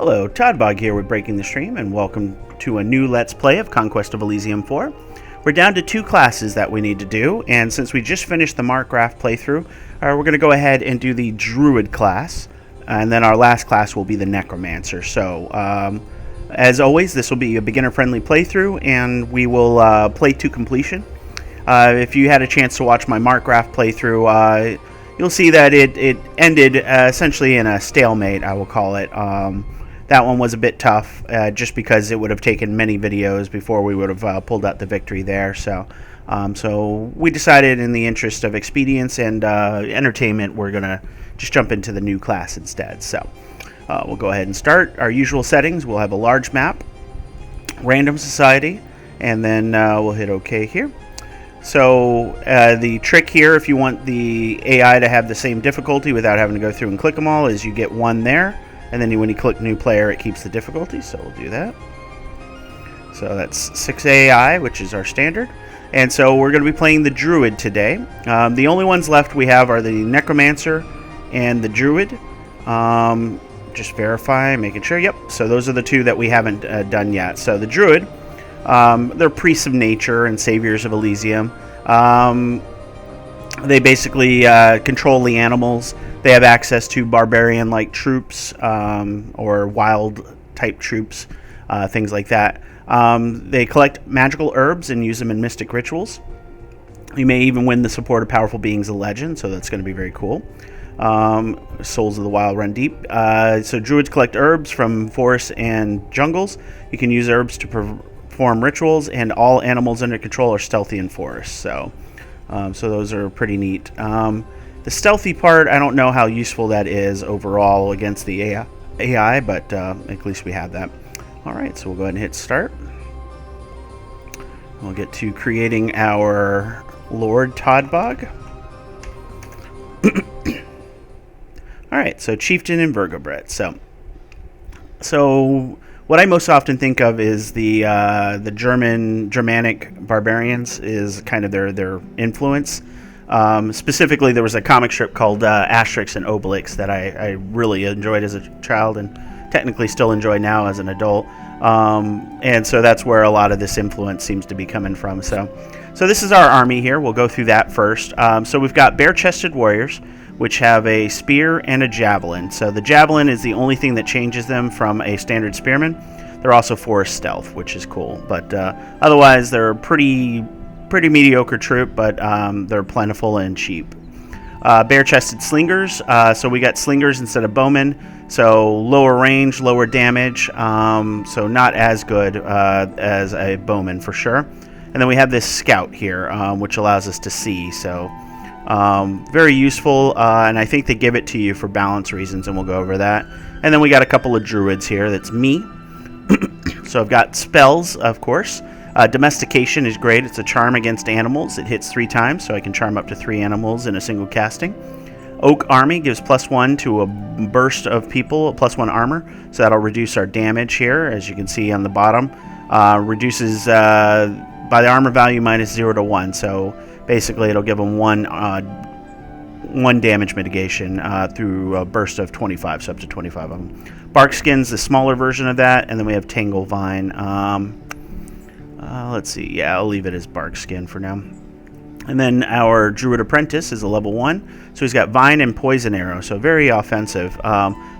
Hello, Toddbog here with Breaking the Stream, and welcome to a new Let's Play of Conquest of Elysium 4. We're down to 2 classes that we need to do, and since we just finished the Markgraf playthrough, we're going to go ahead and do the Druid class, and then our last class will be the Necromancer. So, as always, this will be a beginner-friendly playthrough, and we will play to completion. If you had a chance to watch my Markgraf playthrough, you'll see that it ended essentially in a stalemate, I will call it. That one was a bit tough, just because it would have taken many videos before we would have pulled out the victory there. So we decided, in the interest of expedience and entertainment, we're going to just jump into the new class instead. So we'll go ahead and start. Our usual settings, we'll have a large map, random society, and then we'll hit OK here. So the trick here, if you want the AI to have the same difficulty without having to go through and click them all, is you get 1 there, and then when you click new player, it keeps the difficulty, so we'll do that. So that's 6 AI, which is our standard. And so we're going to be playing the Druid today. The only ones left we have are the Necromancer and the Druid. Just verify, making sure. Yep, so those are the 2 that we haven't done yet. So the Druid, they're priests of nature and saviors of Elysium. They basically control the animals. They have access to barbarian-like troops, or wild-type troops, things like that. They collect magical herbs and use them in mystic rituals. You may even win the support of powerful beings of legend, so that's going to be very cool. Souls of the Wild run deep. So druids collect herbs from forests and jungles. You can use herbs to perform rituals, and all animals under control are stealthy in forests. So those are pretty neat. The stealthy part, I don't know how useful that is overall against the AI, but at least we have that. Alright, so we'll go ahead and hit start. We'll get to creating our Lord Toddbog. Alright, so Chieftain and Vergobret. So what I most often think of is the Germanic barbarians is kind of their influence. Specifically, there was a comic strip called Asterix and Obelix that I really enjoyed as a child and technically still enjoy now as an adult. And so that's where a lot of this influence seems to be coming from. So this is our army here. We'll go through that first. So we've got bare-chested warriors, which have a spear and a javelin. So the javelin is the only thing that changes them from a standard spearman. They're also forest stealth, which is cool. But otherwise, they're a pretty mediocre troop, but they're plentiful and cheap. Bare-chested slingers. So we got slingers instead of bowmen. So lower range, lower damage. So not as good as a bowman for sure. And then we have this scout here, which allows us to see. So very useful, and I think they give it to you for balance reasons, and we'll go over that. And then we got a couple of druids here. That's me. So I've got spells, of course. Domestication is great. It's a charm against animals. It hits 3 times, so I can charm up to 3 animals in a single casting. Oak Army gives +1 to a burst of people, +1 armor. So that'll reduce our damage here, as you can see on the bottom. Reduces by the armor value -0 to 1. So basically, it'll give them one damage mitigation through a burst of 25, so up to 25 of them. Barkskin's the smaller version of that, and then we have Tangle Vine. Let's see. Yeah, I'll leave it as Barkskin for now. And then our Druid Apprentice is a level 1, so he's got Vine and Poison Arrow, so very offensive.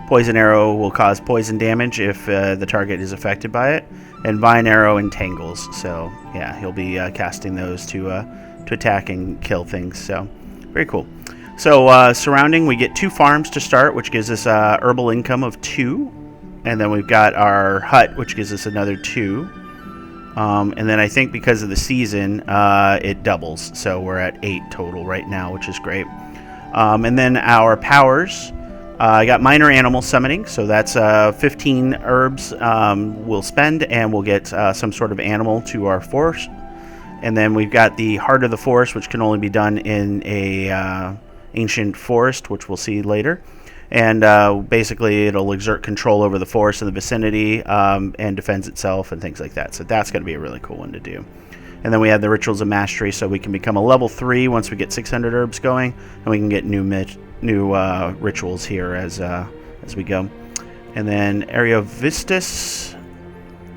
Poison Arrow will cause poison damage if the target is affected by it, and Vine Arrow entangles. So yeah, he'll be casting those to attack and kill things. So very cool. So surrounding, we get 2 farms to start, which gives us herbal income of 2, and then we've got our hut, which gives us another 2. And then I think because of the season, it doubles. So we're at 8 total right now, which is great. And then our powers, I got minor animal summoning. So that's 15 herbs we'll spend, and we'll get some sort of animal to our force. And then we've got the Heart of the Forest, which can only be done in a ancient forest, which we'll see later. And basically, it'll exert control over the forest in the vicinity and defends itself and things like that. So that's going to be a really cool one to do. And then we have the Rituals of Mastery, so we can become a level 3 once we get 600 herbs going, and we can get new rituals here as we go. And then Ariovistus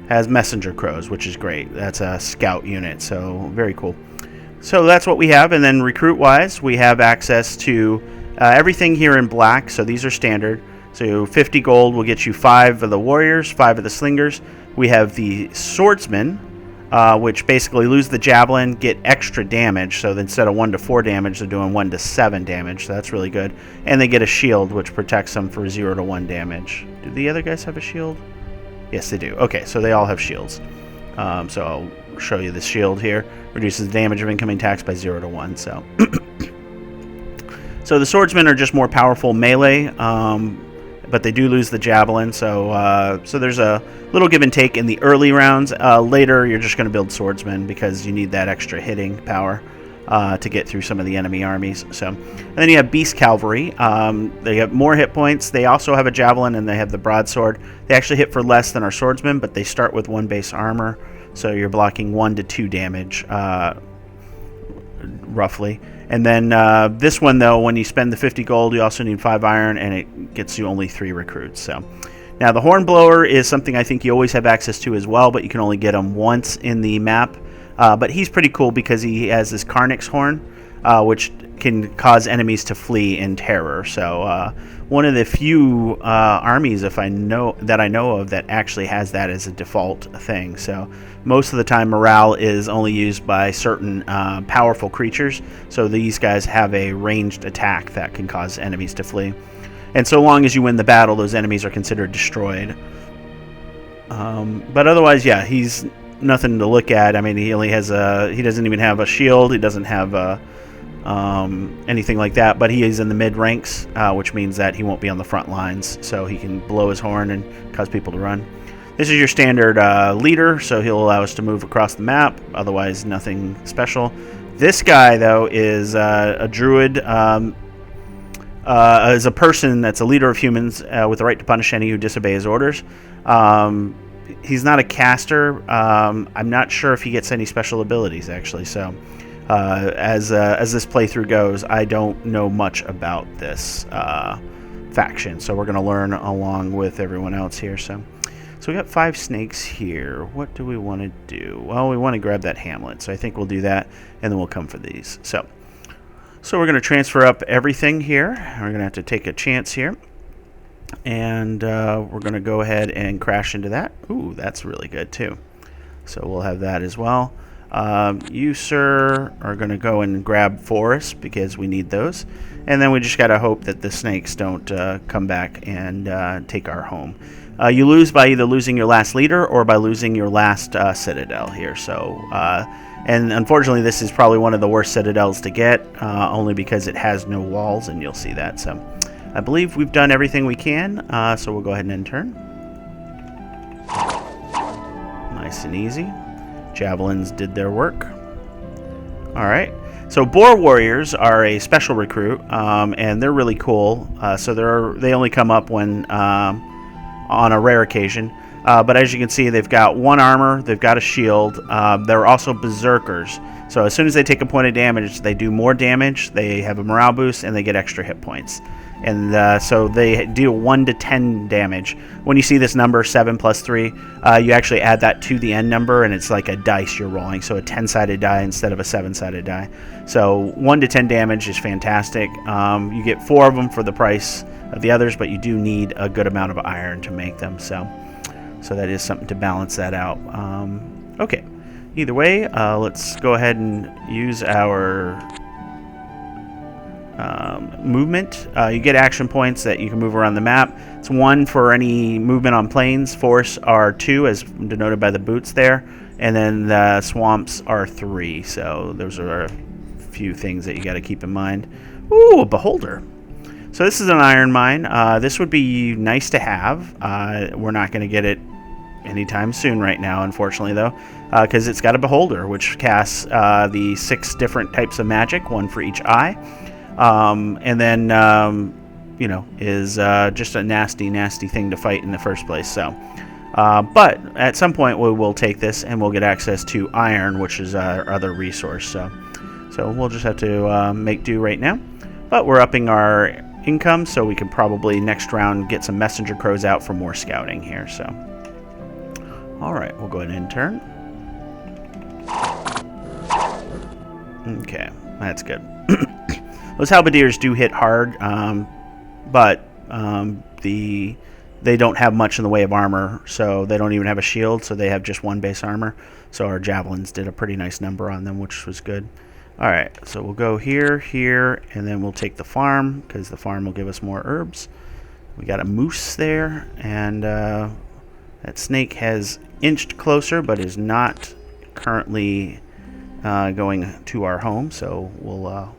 has messenger crows, which is great. That's a scout unit, so very cool. So that's what we have. And then recruit-wise, we have access to everything here in black. So these are standard. So 50 gold will get you 5 of the warriors, 5 of the slingers. We have the swordsmen, which basically lose the javelin, get extra damage. So instead of 1 to 4 damage, they're doing 1 to 7 damage. So that's really good. And they get a shield, which protects them for 0 to 1 damage. Do the other guys have a shield? Yes, they do. Okay, so they all have shields. So I'll show you the shield here. Reduces the damage of incoming attacks by 0 to 1. So, so the swordsmen are just more powerful melee, but they do lose the javelin. So, so there's a little give and take in the early rounds. Later, you're just going to build swordsmen because you need that extra hitting power to get through some of the enemy armies. So, and then you have Beast Cavalry. They have more hit points. They also have a javelin and they have the broadsword. They actually hit for less than our swordsmen, but they start with 1 base armor. So you're blocking 1 to 2 damage, roughly. And then this one, though, when you spend the 50 gold, you also need 5 iron, and it gets you only 3 recruits. So now the Hornblower is something I think you always have access to as well, but you can only get him once in the map. But he's pretty cool because he has this Carnix horn, which can cause enemies to flee in terror. So one of the few armies, if I know of, that actually has that as a default thing. So most of the time, morale is only used by certain powerful creatures. So these guys have a ranged attack that can cause enemies to flee. And so long as you win the battle, those enemies are considered destroyed. But otherwise, yeah, he's nothing to look at. I mean, he only has he doesn't even have a shield. He doesn't have anything like that, but he is in the mid ranks, which means that he won't be on the front lines, so he can blow his horn and cause people to run. This is your standard leader, so he'll allow us to move across the map. Otherwise, nothing special. This guy, though, is a druid. Is a person that's a leader of humans with the right to punish any who disobey his orders. He's not a caster. I'm not sure if he gets any special abilities, actually. So, as this playthrough goes, I don't know much about this faction. So we're going to learn along with everyone else here. So we got 5 snakes here. What do we want to do? Well, we want to grab that hamlet. So I think we'll do that, and then we'll come for these. So we're going to transfer up everything here. We're going to have to take a chance here. And we're going to go ahead and crash into that. Ooh, that's really good too. So we'll have that as well. You, sir, are going to go and grab forests because we need those. And then we just got to hope that the snakes don't come back and take our home. You lose by either losing your last leader or by losing your last citadel here. So, and unfortunately, this is probably one of the worst citadels to get, only because it has no walls, and you'll see that. So I believe we've done everything we can, so we'll go ahead and end turn. Nice and easy. Javelins did their work. All right. So Boar Warriors are a special recruit, and they're really cool. So they only come up when on a rare occasion. But as you can see, they've got 1 armor, they've got a shield. They're also berserkers. So as soon as they take a point of damage, they do more damage, they have a morale boost, and they get extra hit points. And so they deal 1 to 10 damage. When you see this number, 7 plus 3, you actually add that to the end number, and it's like a dice you're rolling. So a 10-sided die instead of a 7-sided die. So 1 to 10 damage is fantastic. You get 4 of them for the price of the others, but you do need a good amount of iron to make them. So that is something to balance that out. Okay. Either way, let's go ahead and use our movement. You get action points that you can move around the map. It's 1 for any movement on plains. Forests are 2, as denoted by the boots there. And then the swamps are 3. So those are a few things that you got to keep in mind. Ooh, a beholder. So this is an iron mine. This would be nice to have. We're not going to get it anytime soon right now, unfortunately, though, because it's got a beholder, which casts the 6 different types of magic, 1 for each eye. And then, is just a nasty thing to fight in the first place. So, but at some point we will take this and we'll get access to iron, which is our other resource. So we'll just have to make do right now. But we're upping our income, so we can probably next round get some messenger crows out for more scouting here. So, all right, we'll go ahead and turn. Okay, that's good. Those halberdiers do hit hard, but they don't have much in the way of armor, so they don't even have a shield, so they have just one base armor. So our javelins did a pretty nice number on them, which was good. All right, so we'll go here, here, and then we'll take the farm, because the farm will give us more herbs. We got a moose there, and that snake has inched closer, but is not currently going to our home, so we'll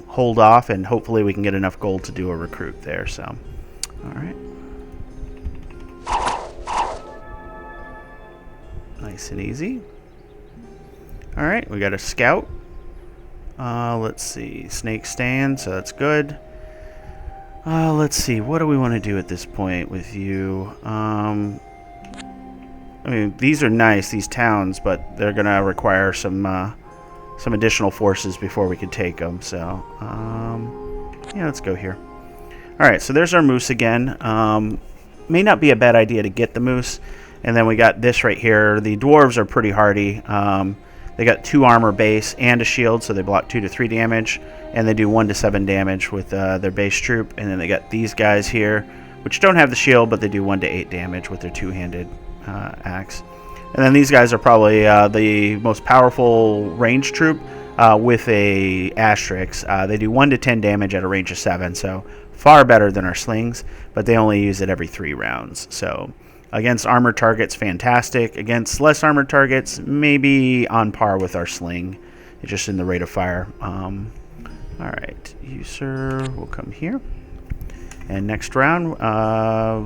hold off, and hopefully we can get enough gold to do a recruit there. So, all right. Nice and easy. All right, we got a scout. Let's see, snake stand, so that's good. Let's see, what do we want to do at this point with you? I mean, these are nice, these towns, but they're gonna require some additional forces before we can take them. So, yeah, let's go here. All right, so there's our moose again. May not be a bad idea to get the moose. And then we got this right here. The dwarves are pretty hardy. They got 2 armor base and a shield, so they block 2 to 3 damage, and they do 1 to 7 damage with their base troop. And then they got these guys here, which don't have the shield, but they do 1 to 8 damage with their 2-handed axe. And then these guys are probably the most powerful range troop with a asterisk. They do 1 to 10 damage at a range of 7, so far better than our slings, but they only use it every 3 rounds. So against armored targets, fantastic. Against less armored targets, maybe on par with our sling. It's just in the rate of fire. All right, you, sir, will come here. And next round,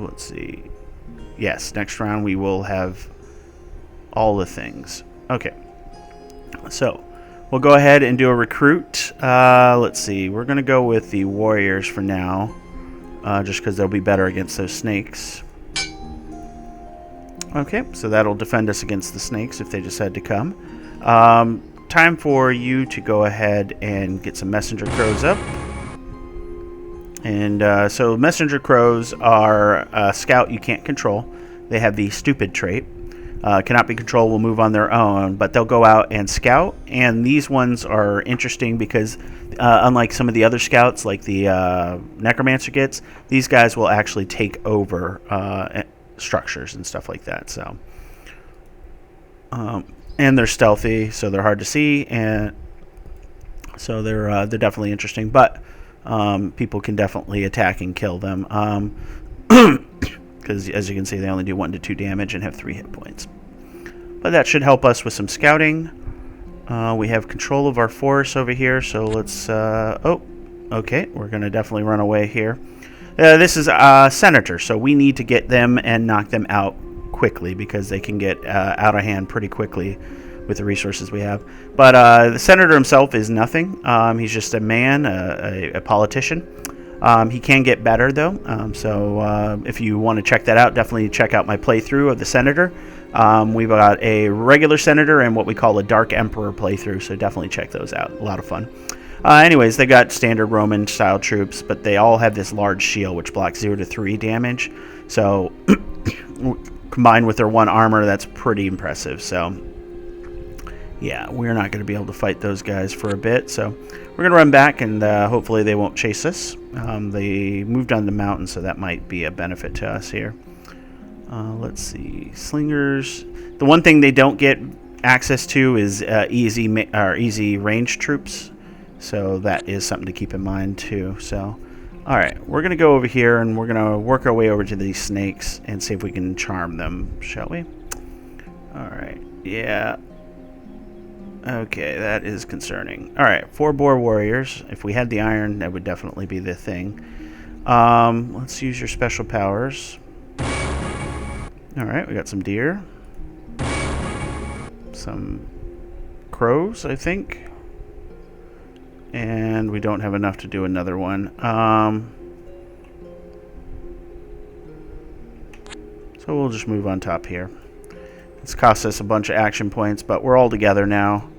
let's see. Yes, next round we will have all the things. Okay, so we'll go ahead and do a recruit. Let's see. We're going to go with the warriors for now, just because they'll be better against those snakes. Okay, so that'll defend us against the snakes if they decide to come. Time for you to go ahead and get some messenger crows up. And so messenger crows are a scout you can't control. They have the stupid trait. Cannot be controlled, will move on their own, but they'll go out and scout. And these ones are interesting because unlike some of the other scouts, like the necromancer gets, these guys will actually take over structures and stuff like that. So and they're stealthy, so they're hard to see, and so they're definitely interesting, but people can definitely attack and kill them because as you can see they only do 1 to 2 damage and have 3 hit points. But that should help us with some scouting. We have control of our force over here, so let's oh, okay, we're gonna definitely run away here. This is a senator, so we need to get them and knock them out quickly because they can get out of hand pretty quickly with the resources we have. But the senator himself is nothing. He's just a man, a politician. He can get better, though. So if you want to check that out, definitely check out my playthrough of the senator. We've got a regular senator and what we call a Dark Emperor playthrough, so definitely check those out. A lot of fun. Anyways, they got standard Roman style troops, but they all have this large shield which blocks 0 to 3 damage. So combined with their 1 armor, that's pretty impressive. So yeah, we're not going to be able to fight those guys for a bit. So we're going to run back, and hopefully they won't chase us. They moved on the mountain, so that might be a benefit to us here. Let's see, slingers. The one thing they don't get access to is easy range troops. So that is something to keep in mind too. So, all right, we're going to go over here and we're going to work our way over to these snakes and see if we can charm them, shall we? All right, yeah. Okay, that is concerning. All right, 4 boar warriors. If we had the iron, that would definitely be the thing. Let's use your special powers. All right, we got some deer. Some crows, I think. And we don't have enough to do another one. So we'll just move on top here. It's cost us a bunch of action points, but we're all together now.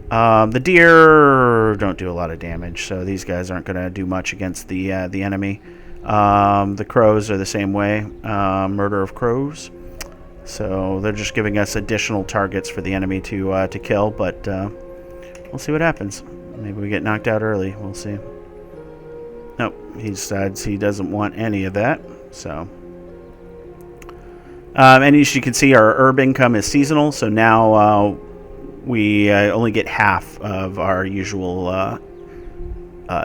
The deer don't do a lot of damage, so these guys aren't going to do much against the enemy. The crows are the same way. Murder of crows. So they're just giving us additional targets for the enemy to kill, but we'll see what happens. Maybe we get knocked out early. We'll see. Nope, he decides he doesn't want any of that. So, and as you can see, our herb income is seasonal. So now we only get half of our usual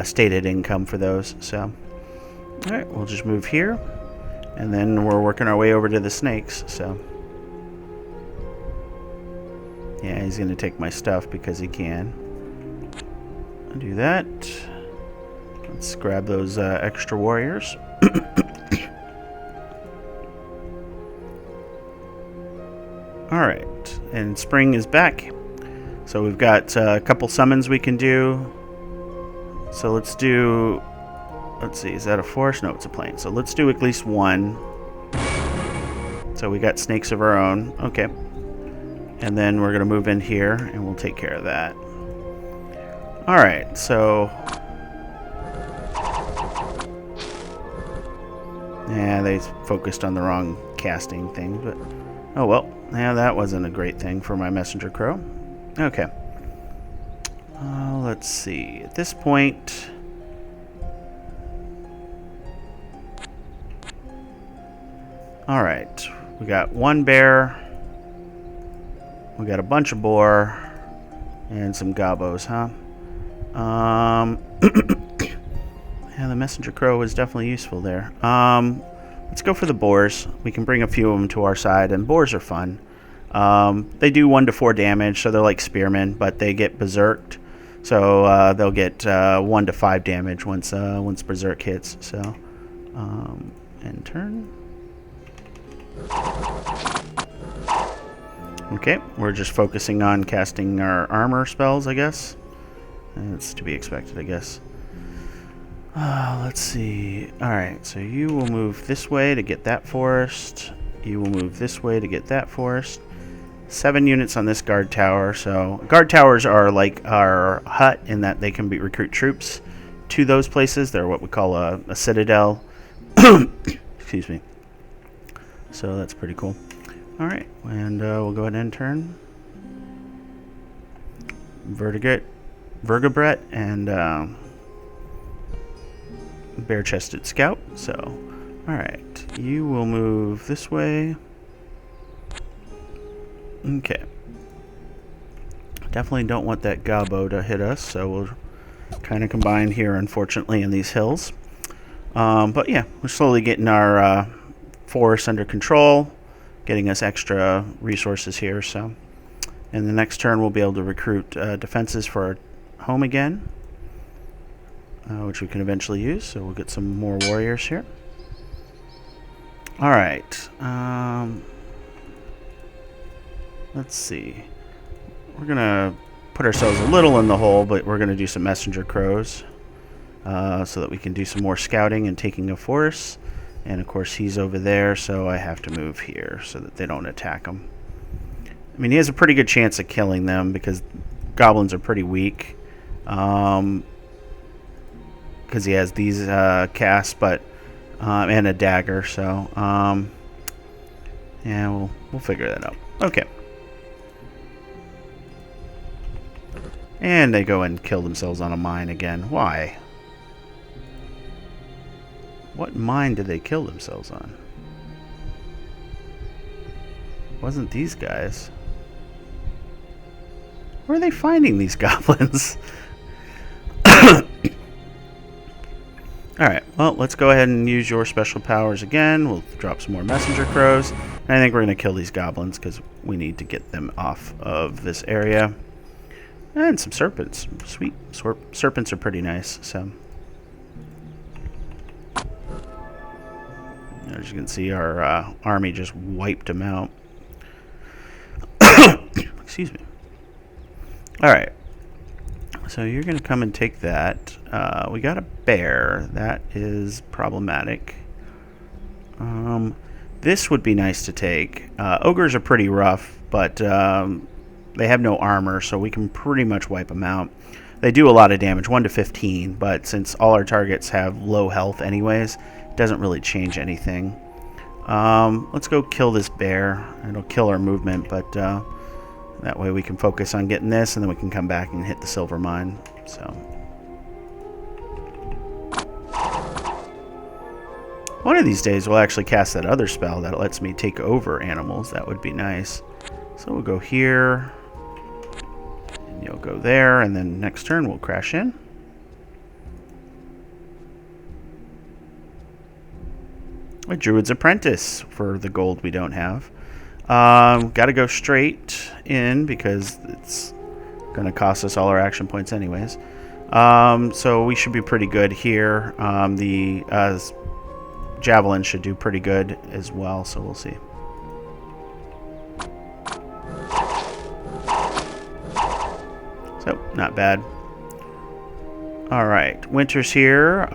stated income for those. So, all right, we'll just move here, and then we're working our way over to the snakes. So, yeah, he's going to take my stuff because he can. I'll do that. Let's grab those extra warriors. Alright, and spring is back. So we've got a couple summons we can do. So let's do... Let's see, is that a forest? No, it's a plain. So let's do at least one. So we got snakes of our own. Okay. And then we're going to move in here, and we'll take care of that. Alright, so... Yeah, they focused on the wrong casting thing, but... Oh well, yeah, that wasn't a great thing for my messenger crow. Okay. Let's see. At this point... Alright, we got one bear. We got a bunch of boar. And some gobos, huh? Yeah, the messenger crow is definitely useful there. Let's go for the boars. We can bring a few of them to our side, and boars are fun. They do 1 to 4 damage, so they're like spearmen, but they get berserked. So they'll get 1 to 5 damage once berserk hits. So, end turn. Okay, we're just focusing on casting our armor spells, I guess. It's to be expected, I guess. Let's see. Alright, so you will move this way to get that forest. You will move this way to get that forest. 7 units on this guard tower. So guard towers are like our hut in that they can recruit troops to those places. They're what we call a citadel. Excuse me. So that's pretty cool. Alright, and we'll go ahead and turn. Vertebrate and bare-chested scout. So, alright, you will move this way. Okay. Definitely don't want that gobbo to hit us, so we'll kind of combine here, unfortunately, in these hills. But yeah, we're slowly getting our forest under control, getting us extra resources here. So, and the next turn we'll be able to recruit defenses for our home again, which we can eventually use. So we'll get some more warriors here. All right. Let's see. We're gonna put ourselves a little in the hole, but we're gonna do some messenger crows so that we can do some more scouting and taking of forests. And of course he's over there, so I have to move here so that they don't attack him. I mean, he has a pretty good chance of killing them because goblins are pretty weak. Because he has these casts, but and a dagger. So yeah, we'll figure that out. Okay. And they go and kill themselves on a mine again. Why? What mine did they kill themselves on? Wasn't these guys? Where are they finding these goblins? Alright, well, let's go ahead and use your special powers again. We'll drop some more messenger crows. And I think we're going to kill these goblins because we need to get them off of this area. And some serpents. Sweet. Serpents are pretty nice, so... As you can see, our army just wiped them out. Excuse me. Alright. So you're going to come and take that. We got a bear. That is problematic. This would be nice to take. Ogres are pretty rough, but they have no armor, so we can pretty much wipe them out. They do a lot of damage, 1 to 15, but since all our targets have low health anyways, it doesn't really change anything. Let's go kill this bear. It'll kill our movement, but that way we can focus on getting this, and then we can come back and hit the silver mine. So one of these days we'll actually cast that other spell that lets me take over animals. That would be nice. So we'll go here, and you'll go there, and then next turn we'll crash in. A Druid's Apprentice for the gold we don't have. Got to go straight in because it's going to cost us all our action points anyways. So we should be pretty good here. The Javelin should do pretty good as well, so we'll see. So, not bad. Alright, Winter's here.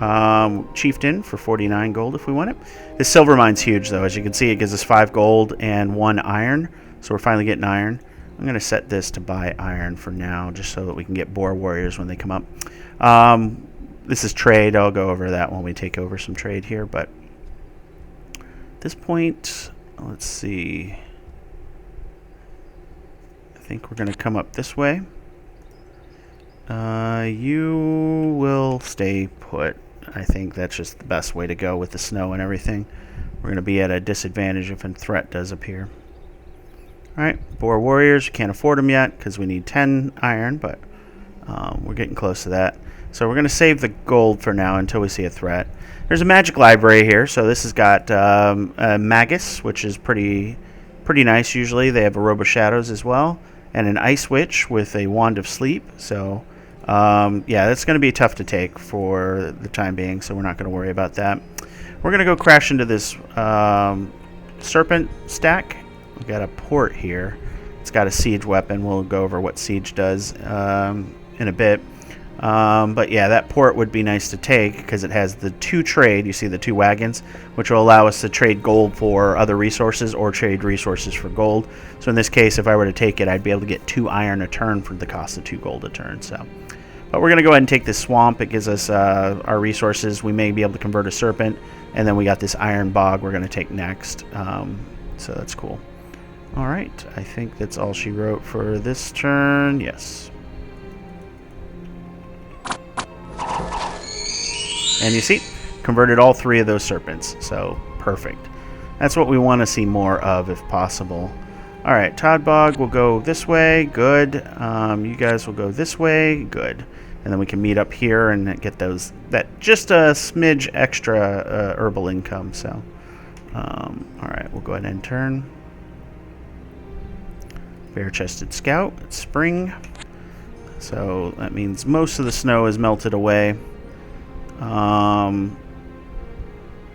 Chieftain for 49 gold if we want it. This silver mine's huge though. As you can see, it gives us 5 gold and 1 iron. So we're finally getting iron. I'm going to set this to buy iron for now, just so that we can get boar warriors when they come up. This is trade. I'll go over that when we take over some trade here. But at this point, let's see. I think we're going to come up this way. You will stay put. I think that's just the best way to go with the snow and everything. We're going to be at a disadvantage if a threat does appear. Alright, boar warriors. We can't afford them yet because we need 10 iron, but we're getting close to that. So we're going to save the gold for now until we see a threat. There's a magic library here. So this has got a Magus, which is pretty nice usually. They have a Robe of Shadows as well. And an Ice Witch with a Wand of Sleep. So yeah, that's going to be tough to take for the time being, so we're not going to worry about that. We're going to go crash into this serpent stack. We've got a port here. It's got a siege weapon. We'll go over what siege does in a bit. But yeah, that port would be nice to take because it has the 2 trade. You see the 2 wagons, which will allow us to trade gold for other resources or trade resources for gold. So in this case, if I were to take it, I'd be able to get 2 iron a turn for the cost of 2 gold a turn. So, but we're going to go ahead and take this swamp. It gives us our resources. We may be able to convert a serpent. And then we got this iron bog we're going to take next. So that's cool. All right. I think that's all she wrote for this turn. Yes. And you see, converted all 3 of those serpents. So, perfect. That's what we want to see more of if possible. Alright, Toddbog will go this way. Good. You guys will go this way. Good. And then we can meet up here and get those, that just a smidge extra herbal income. So, alright, we'll go ahead and turn. Bare-chested scout. It's spring. So, that means most of the snow is melted away.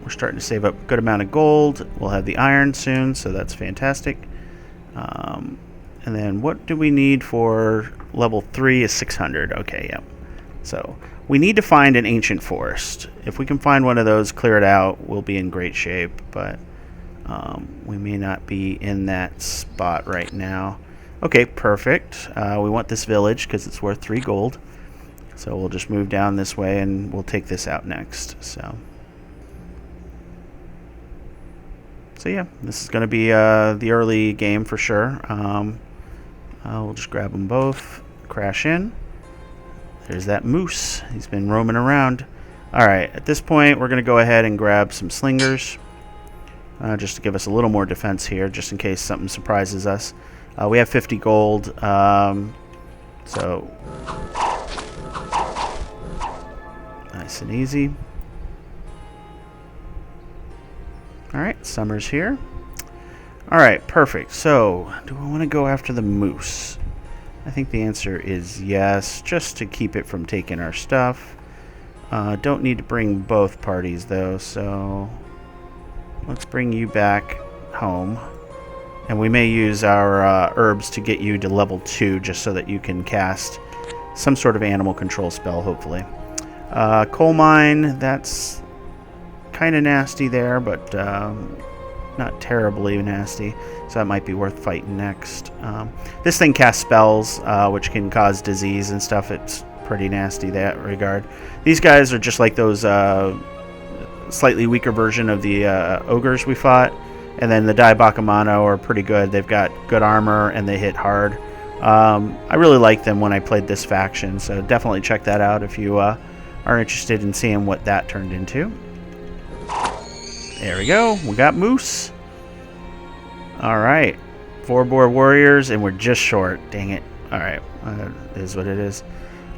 We're starting to save up a good amount of gold. We'll have the iron soon, so that's fantastic. And then what do we need for level 3 is 600. Okay, yep. So we need to find an ancient forest. If we can find one of those, clear it out, we'll be in great shape. But we may not be in that spot right now. Okay, perfect. We want this village because it's worth 3 gold. So we'll just move down this way and we'll take this out next. So yeah, this is going to be the early game for sure. We'll just grab them both, crash in. There's that moose. He's been roaming around. Alright, at this point we're going to go ahead and grab some slingers. Just to give us a little more defense here, just in case something surprises us. We have 50 gold. So nice and easy. Alright, summer's here. Alright, perfect. So, do I want to go after the moose? I think the answer is yes, just to keep it from taking our stuff. Don't need to bring both parties though, so let's bring you back home. And we may use our herbs to get you to level 2 just so that you can cast some sort of animal control spell, hopefully. Coal mine, that's kind of nasty there, but not terribly nasty, so that might be worth fighting next. This thing casts spells, which can cause disease and stuff. It's pretty nasty that regard. These guys are just like those slightly weaker version of the ogres we fought. And then the Dai Bakamano are pretty good. They've got good armor and they hit hard. I really liked them when I played this faction, so definitely check that out if you are interested in seeing what that turned into. There we go. We got Moose. Alright. 4-boar warriors, and we're just short. Dang it. Alright. It is what it is.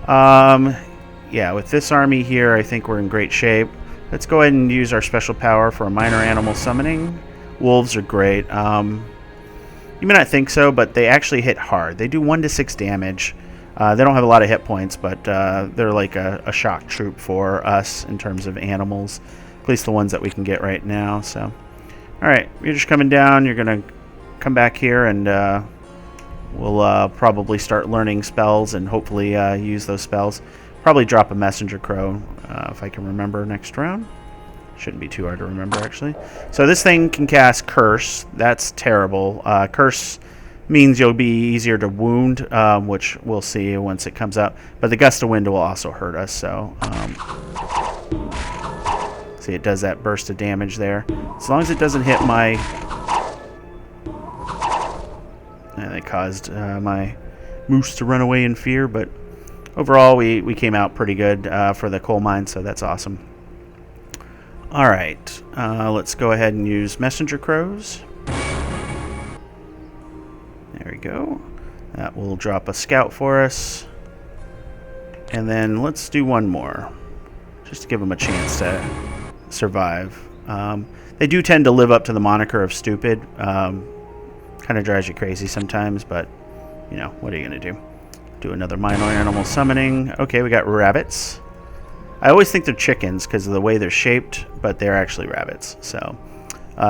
Yeah, with this army here, I think we're in great shape. Let's go ahead and use our special power for a minor animal summoning. Wolves are great. You may not think so, but they actually hit hard. They do 1 to 6 damage. They don't have a lot of hit points, but they're like a shock troop for us in terms of animals. At least the ones that we can get right now. So, alright, you're just coming down. You're going to come back here, and we'll probably start learning spells and hopefully use those spells. Probably drop a messenger crow if I can remember next round. Shouldn't be too hard to remember, actually. So this thing can cast Curse. That's terrible. Curse means you'll be easier to wound, which we'll see once it comes out. But the Gust of Wind will also hurt us. So see, it does that burst of damage there. As long as it doesn't hit my... And it caused my moose to run away in fear. But overall, we came out pretty good for the coal mine, so that's awesome. Alright, let's go ahead and use messenger crows. There we go. That will drop a scout for us. And then let's do one more, just to give them a chance to survive. They do tend to live up to the moniker of stupid. Kind of drives you crazy sometimes, but, you know, what are you going to do? Do another minor animal summoning. Okay, we got rabbits. I always think they're chickens because of the way they're shaped, but they're actually rabbits. So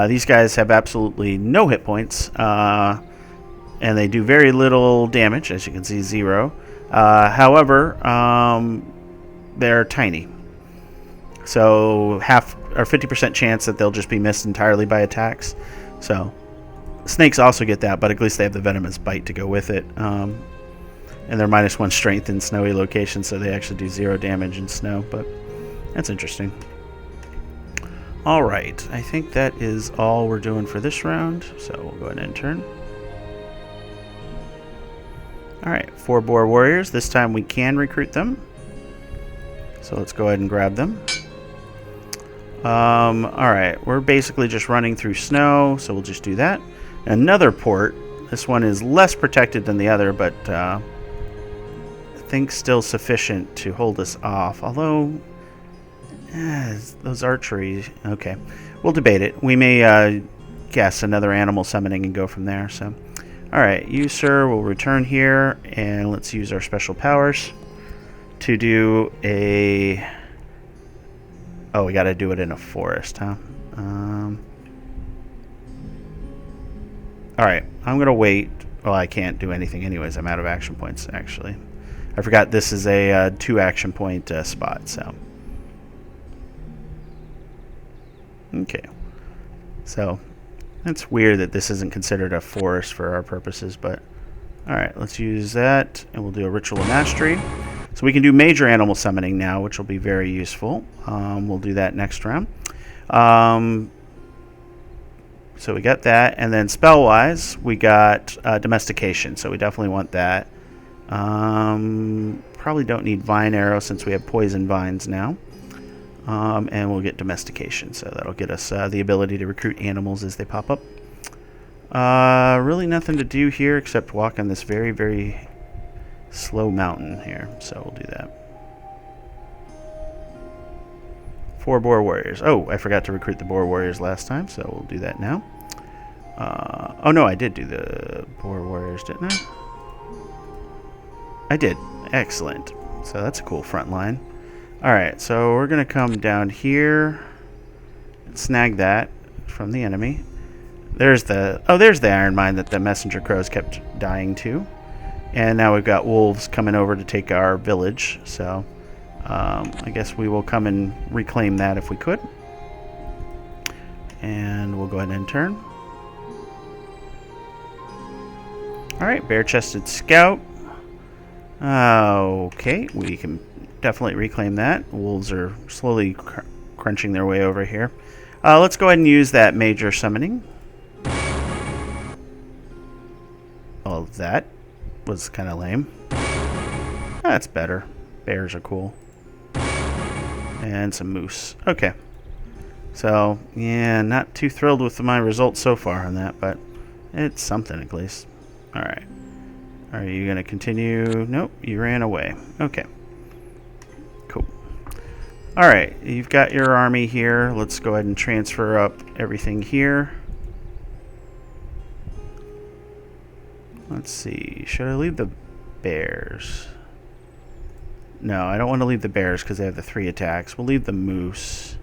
these guys have absolutely no hit points, and they do very little damage, as you can see, 0. However, they're tiny. So half or 50% chance that they'll just be missed entirely by attacks. So snakes also get that, but at least they have the venomous bite to go with it. And they're -1 strength in snowy locations, so they actually do 0 damage in snow, but that's interesting. Alright, I think that is all we're doing for this round, so we'll go ahead and turn. Alright, 4-boar warriors. This time we can recruit them. So let's go ahead and grab them. Alright, we're basically just running through snow, so we'll just do that. Another port. This one is less protected than the other, but I think still sufficient to hold us off. Although, those archery... Okay, we'll debate it. We may guess another animal summoning and go from there. So, alright, you, sir, will return here, and let's use our special powers to do a... Oh, we gotta do it in a forest, huh? Alright, I'm gonna wait. Well, I can't do anything anyways. I'm out of action points, actually. I forgot this is a 2 action point spot, so. Okay. So, that's weird that this isn't considered a forest for our purposes, but... Alright, let's use that, and we'll do a Ritual of Mastery. So we can do major animal summoning now, which will be very useful. We'll do that next round. So we got that, and then spell-wise, we got Domestication, so we definitely want that. Probably don't need Vine Arrow since we have Poison Vines now. And we'll get Domestication, so that'll get us the ability to recruit animals as they pop up. Really nothing to do here except walk on this very, very slow mountain here, so we'll do that. 4 boar warriors. Oh, I forgot to recruit the boar warriors last time, so we'll do that now. Oh no, I did do the boar warriors, didn't I? I did. Excellent. So that's a cool front line. Alright, so we're going to come down here and snag that from the enemy. There's the iron mine that the messenger crows kept dying to. And now we've got wolves coming over to take our village, so I guess we will come and reclaim that if we could. And we'll go ahead and turn. Alright, bare-chested scout. Okay, we can definitely reclaim that. Wolves are slowly crunching their way over here. Let's go ahead and use that major summoning. Oh, that was kind of lame. That's better. Bears are cool. And some moose. Okay. So, yeah, not too thrilled with my results so far on that, but it's something at least. Alright. Are you going to continue? Nope, you ran away. Okay. Cool. Alright, you've got your army here. Let's go ahead and transfer up everything here. Let's see. Should I leave the bears? No, I don't want to leave the bears because they have the 3 attacks. We'll leave the moose.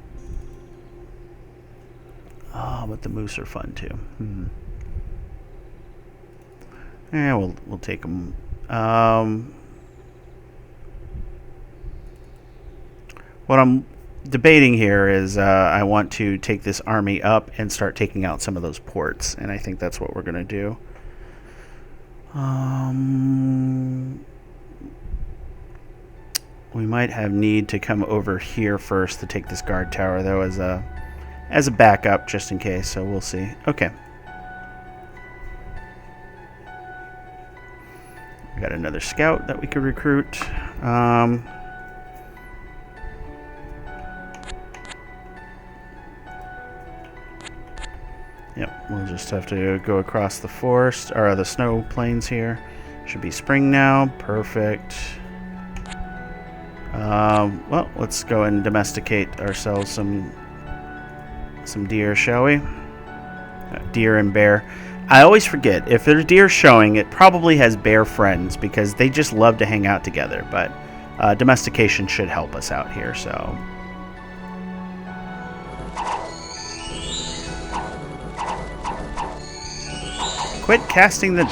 Oh, but the moose are fun too. Yeah, we'll take them. What I'm debating here is I want to take this army up and start taking out some of those ports, and I think that's what we're going to do. We might have need to come over here first to take this guard tower, though, as a backup, just in case. So we'll see. Okay. We got another scout that we could recruit. Yep, we'll just have to go across the forest, or the snow plains here. Should be spring now. Perfect. Well, let's go and domesticate ourselves some deer, shall we? Deer and bear. I always forget, if there's deer showing, it probably has bear friends, because they just love to hang out together, but domestication should help us out here, so... Quit casting the...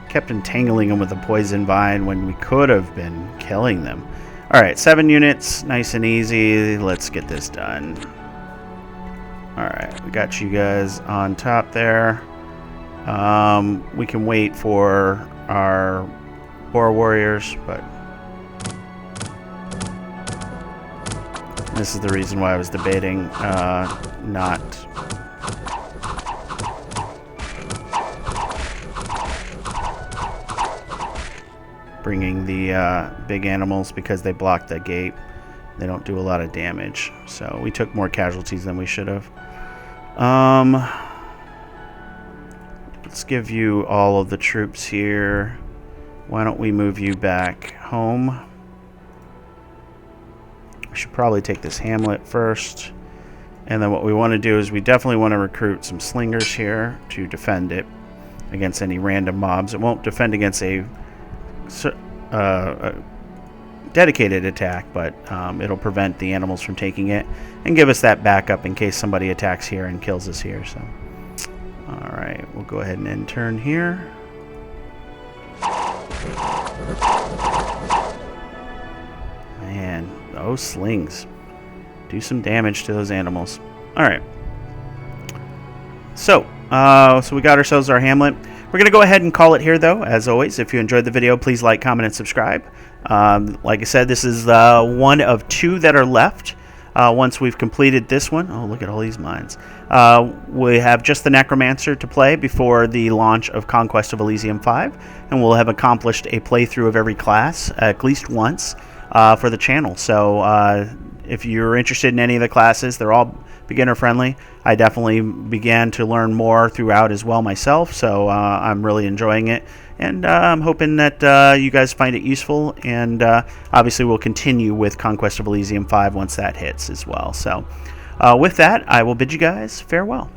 Kept entangling them with the poison vine when we could have been killing them. Alright, 7 units, nice and easy. Let's get this done. Alright, we got you guys on top there. We can wait for our boar warriors, but... This is the reason why I was debating not... bringing the big animals, because they block the gate. They don't do a lot of damage, so we took more casualties than we should have. Let's give you all of the troops here. Why don't we move you back home? We should probably take this hamlet first, and then what we want to do is we definitely want to recruit some slingers here to defend it against any random mobs. It won't defend against a dedicated attack, but it'll prevent the animals from taking it and give us that backup in case somebody attacks here and kills us here. So, all right, we'll go ahead and end turn here. Man, those slings do some damage to those animals. All right, so we got ourselves our hamlet. We're going to go ahead and call it here, though. As always, if you enjoyed the video, please like, comment, and subscribe. Like I said, this is one of 2 that are left. Once we've completed this one... Oh, look at all these mines. We have just the Necromancer to play before the launch of Conquest of Elysium 5. And we'll have accomplished a playthrough of every class at least once for the channel. So if you're interested in any of the classes, they're all beginner friendly. I definitely began to learn more throughout as well myself, so I'm really enjoying it, and I'm hoping that you guys find it useful, and obviously we'll continue with Conquest of Elysium 5 once that hits as well. So with that, I will bid you guys farewell.